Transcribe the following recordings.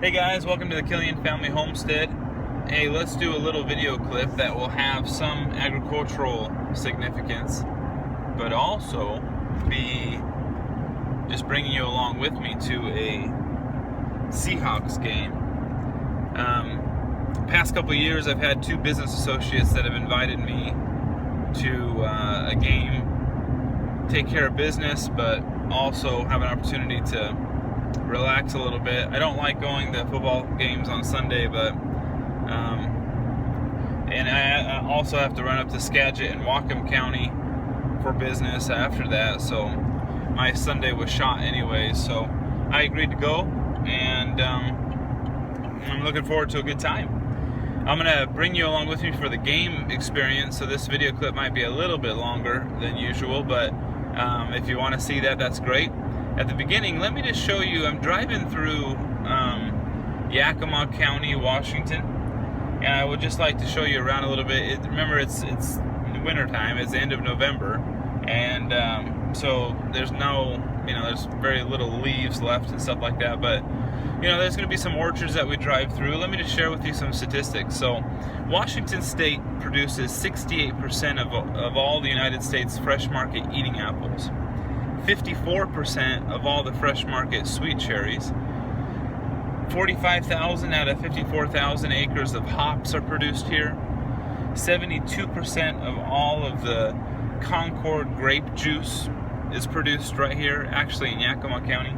Hey guys, welcome to the Killian Family Homestead. Hey, let's do a little video clip that will have some agricultural significance, but also be just bringing you along with me to a Seahawks game. Past couple of years, I've had two business associates that have invited me to a game, take care of business, but also have an opportunity to relax a little bit. I don't like going to football games on Sunday, but and I also have to run up to Skagit and Whatcom County for business after that, so my Sunday was shot anyway, so I agreed to go, and I'm looking forward to a good time. I'm going to bring you along with me for the game experience, so this video clip might be a little bit longer than usual, but if you want to see that, that's great. At the beginning, let me just show you, I'm driving through Yakima County, Washington, and I would just like to show you around a little bit. Remember, it's winter time, it's the end of November, and so there's there's very little leaves left and stuff like that, but there's going to be some orchards that we drive through. Let me just share with you some statistics. So Washington State produces 68% of all the United States fresh market eating apples, 54% of all the fresh market sweet cherries, 45,000 out of 54,000 acres of hops are produced here, 72% of all of the Concord grape juice is produced right here, actually in Yakima County.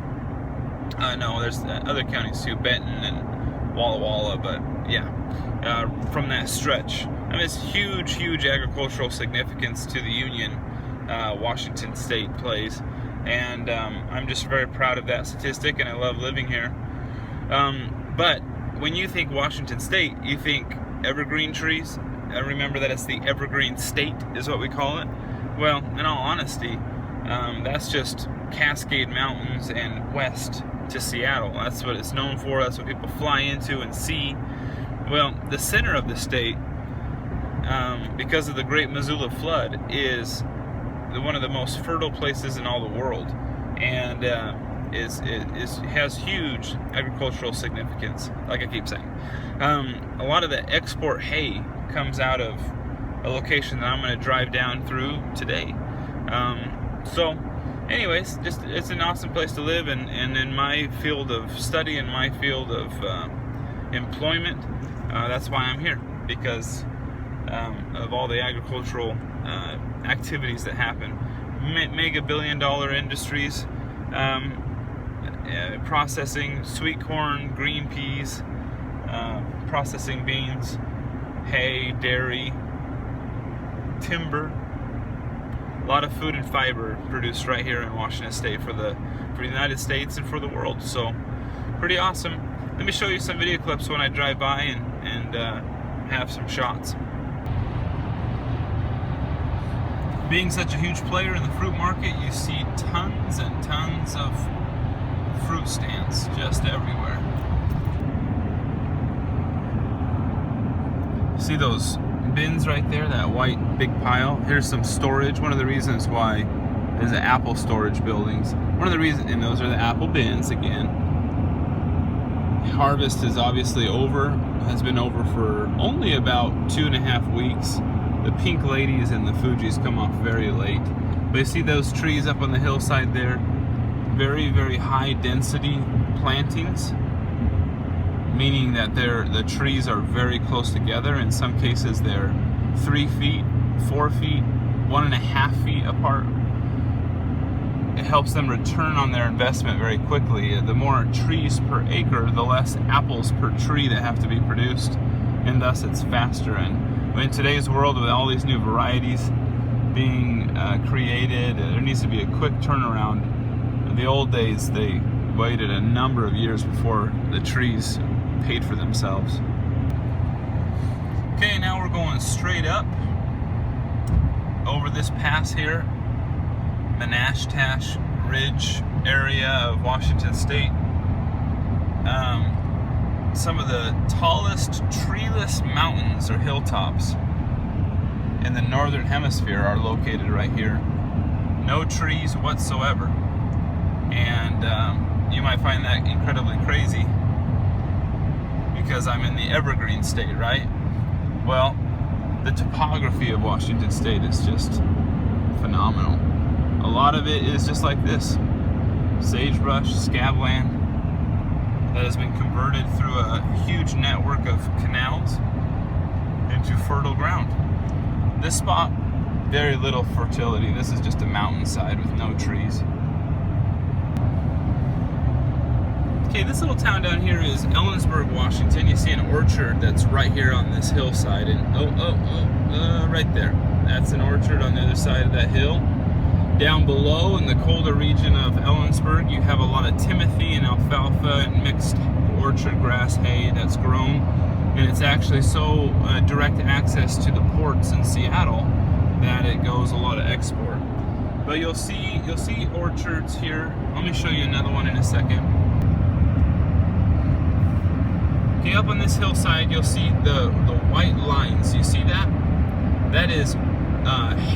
No, there's other counties too, Benton and Walla Walla, but yeah, from that stretch. I mean, it's huge agricultural significance to the Union Washington State plays, and I'm just very proud of that statistic, and I love living here. But when you think Washington State, you think evergreen trees. Remember that it's the evergreen state is what we call it. Well, in all honesty, that's just Cascade Mountains and west to Seattle. That's what it's known for. That's what people fly into and see. Well, the center of the state, because of the Great Missoula Flood, is one of the most fertile places in all the world, and has huge agricultural significance, like I keep saying. A lot of the export hay comes out of a location that I'm going to drive down through today. So anyways, it's an awesome place to live, and in my field of study and my field of employment, that's why I'm here, because of all the agricultural activities that happen. Mega billion-dollar industries, processing sweet corn, green peas, processing beans, hay, dairy, timber. A lot of food and fiber produced right here in Washington State for the United States and for the world. So pretty awesome. Let me show you some video clips when I drive by and have some shots. Being such a huge player in the fruit market, you see tons and tons of fruit stands just everywhere. See those bins right there, that white big pile? Here's some storage. One of the reasons why there's an apple storage buildings. One of the reasons, and those are the apple bins again. Harvest is obviously over, has been over for only about 2.5 weeks. The pink ladies and the Fuji's come off very late. But you see those trees up on the hillside there? Very high density plantings, meaning that the trees are very close together. In some cases they're 3 feet, 4 feet, 1.5 feet apart. It helps them return on their investment very quickly. The more trees per acre, the less apples per tree that have to be produced, and thus it's faster. And in today's world, with all these new varieties being created, there needs to be a quick turnaround. In the old days, they waited a number of years before the trees paid for themselves. Okay, now we're going straight up over this pass here, Menashtash Ridge area of Washington State. Some of the tallest treeless mountains or hilltops in the northern hemisphere are located right here. No trees whatsoever, and you might find that incredibly crazy. because I'm in the evergreen state, right? Well, the topography of Washington State is just phenomenal. A lot of it is just like this. Sagebrush, scabland that has been converted through a huge network of canals into fertile ground. This spot, very little fertility. This is just a mountainside with no trees. Okay, this little town down here is Ellensburg, Washington. You see an orchard that's right here on this hillside, and right there. That's an orchard on the other side of that hill. Down below in the colder region of Ellensburg, you have a lot of timothy and alfalfa and mixed orchard grass hay that's grown, and it's actually so direct access to the ports in Seattle that it goes a lot of export. But you'll see orchards here. Let me show you another one in a second. Okay, up on this hillside, you'll see the white lines. You see that? That is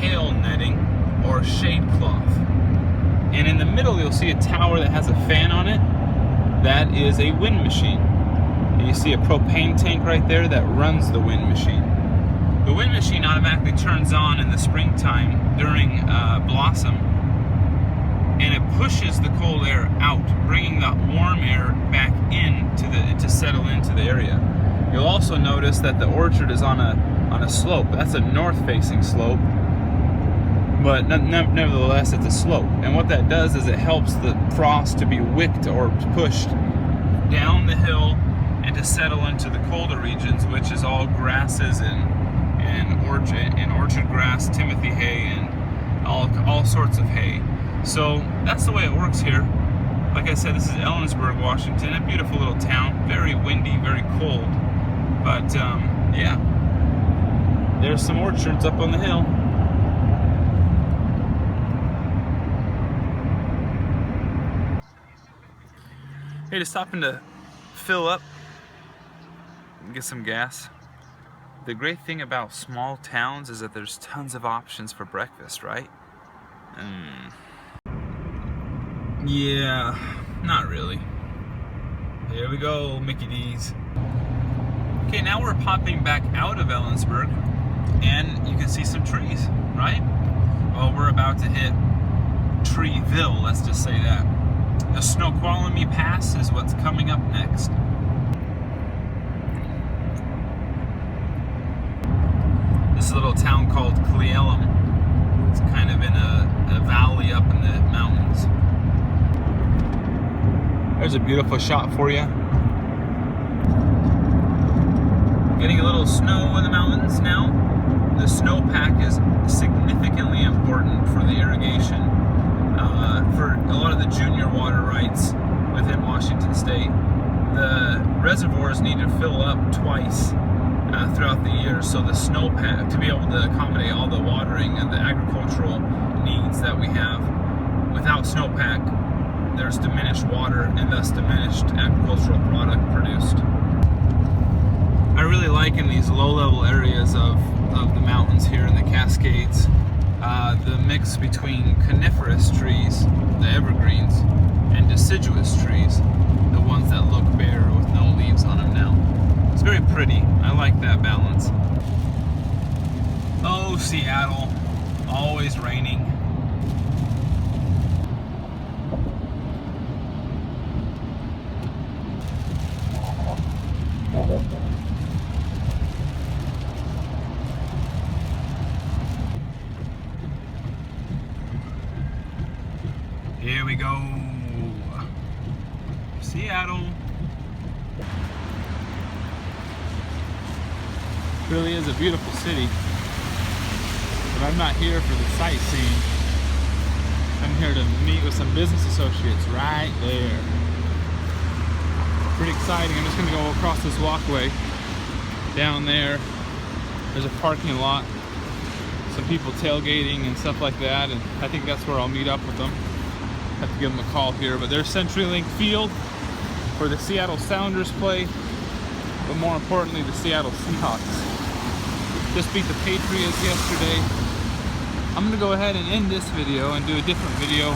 hail netting or shade cloth. And in the middle, you'll see a tower that has a fan on it. That is a wind machine. And you see a propane tank right there that runs the wind machine. The wind machine automatically turns on in the springtime during blossom, and it pushes the cold air out, bringing the warm air back in to settle into the area. You'll also notice that the orchard is on a slope. That's a north-facing slope, but nevertheless, it's a slope. And what that does is it helps the frost to be wicked or pushed down the hill and to settle into the colder regions, which is all grasses and orchard grass, timothy hay, and all sorts of hay. So that's the way it works here. Like I said, this is Ellensburg, Washington, a beautiful little town, very windy, very cold, but yeah, there's some orchards up on the hill. Hey, just stopping to fill up and get some gas. The great thing about small towns is that there's tons of options for breakfast, right? Yeah, not really. Here we go, Mickey D's. Okay, now we're popping back out of Ellensburg, and you can see some trees, right? Well, we're about to hit Treeville, let's just say that. The Snoqualmie Pass is what's coming up next. This is a little town called Cle Elum. It's kind of in a valley up in the mountains. There's a beautiful shot for you. Getting a little snow in the mountains now. The snowpack is significantly important for the irrigation. For a lot of the junior water rights within Washington State, the reservoirs need to fill up twice throughout the year, so the snowpack, to be able to accommodate all the watering and the agricultural needs that we have. Without snowpack, there's diminished water and thus diminished agricultural product produced. I really like in these low-level areas of the mountains here in the Cascades, the mix between coniferous trees, the evergreens, and deciduous trees, the ones that look bare with no leaves on them now. It's very pretty. I like that balance. Oh, Seattle, always raining. Here we go. Seattle. Really is a beautiful city, but I'm not here for the sightseeing. I'm here to meet with some business associates right there. Pretty exciting. I'm just going to go across this walkway down there. There's a parking lot, some people tailgating and stuff like that, and I think that's where I'll meet up with them. Have to give them a call here, but there's CenturyLink Field where the Seattle Sounders play, but more importantly, the Seattle Seahawks just beat the Patriots yesterday. I'm going to go ahead and end this video and do a different video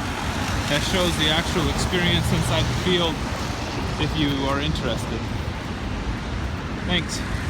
that shows the actual experience inside the field if you are interested. Thanks.